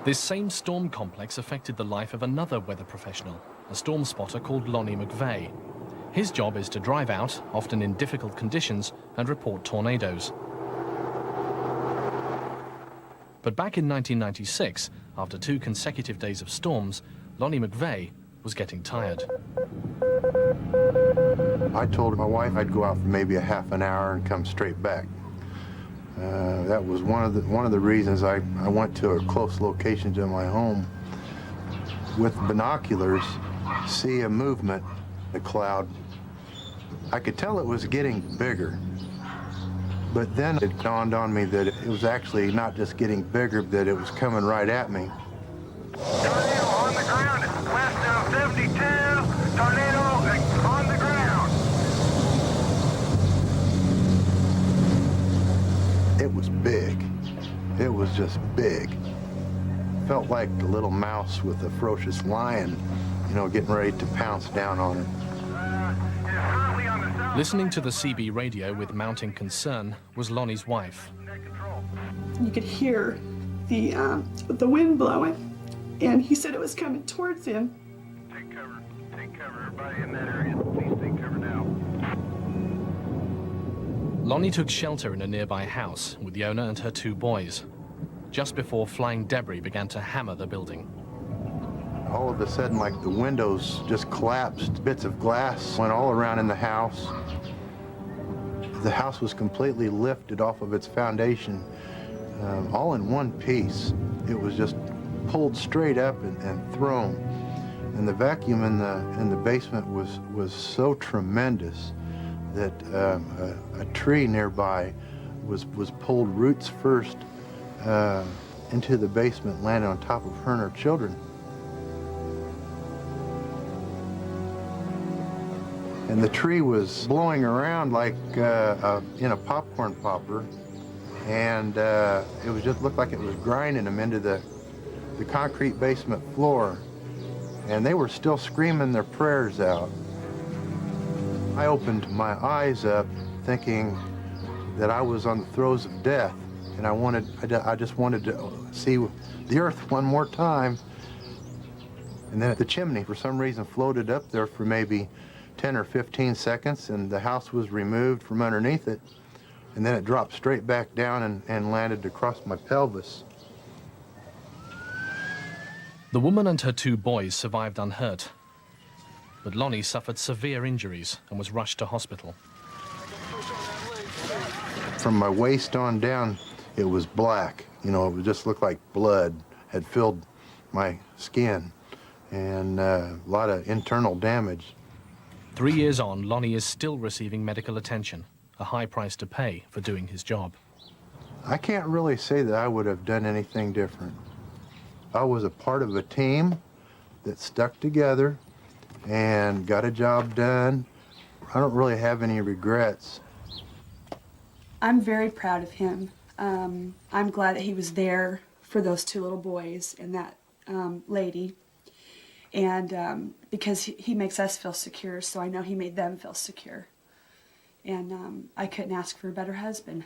This same storm complex affected the life of another weather professional, a storm spotter called Lonnie McVaigh. His job is to drive out, often in difficult conditions, and report tornadoes. But back in 1996, after 2 consecutive days of storms, Lonnie McVaigh was getting tired. I told my wife I'd go out for maybe a half an hour and come straight back. That was one of the reasons I went to a close location to my home. With binoculars, see a movement, a cloud. I could tell it was getting bigger. But then it dawned on me that it was actually not just getting bigger, that it was coming right at me. Tornado on the ground, west of 72, tornado on the ground. It was big. It was just big. Felt like a little mouse with a ferocious lion, you know, getting ready to pounce down on it. Listening to the CB radio with mounting concern was Lonnie's wife. You could hear the wind blowing, and he said it was coming towards him. Take cover, everybody in that area, please take cover now. Lonnie took shelter in a nearby house with the owner and her 2 boys, just before flying debris began to hammer the building. All of a sudden, like the windows just collapsed. Bits of glass went all around in the house. The house was completely lifted off of its foundation, all in one piece. It was just pulled straight up and thrown. And the vacuum in the basement was so tremendous that a tree nearby was pulled roots first into the basement, landing on top of her and her children. And the tree was blowing around like in a popcorn popper, and it was just looked like it was grinding them into the concrete basement floor, and they were still screaming their prayers out. I opened my eyes up thinking that I was on the throes of death, and I just wanted to see the earth one more time. And then the chimney, for some reason, floated up there for maybe 10 or 15 seconds, and the house was removed from underneath it, and then it dropped straight back down and landed across my pelvis. The woman and her 2 boys survived unhurt, but Lonnie suffered severe injuries and was rushed to hospital. From my waist on down, it was black. You know, it just looked like blood had filled my skin, and a lot of internal damage. 3 years on, Lonnie is still receiving medical attention, a high price to pay for doing his job. I can't really say that I would have done anything different. I was a part of a team that stuck together and got a job done. I don't really have any regrets. I'm very proud of him. I'm glad that he was there for those 2 little boys and that lady. And because he makes us feel secure, so I know he made them feel secure. And I couldn't ask for a better husband.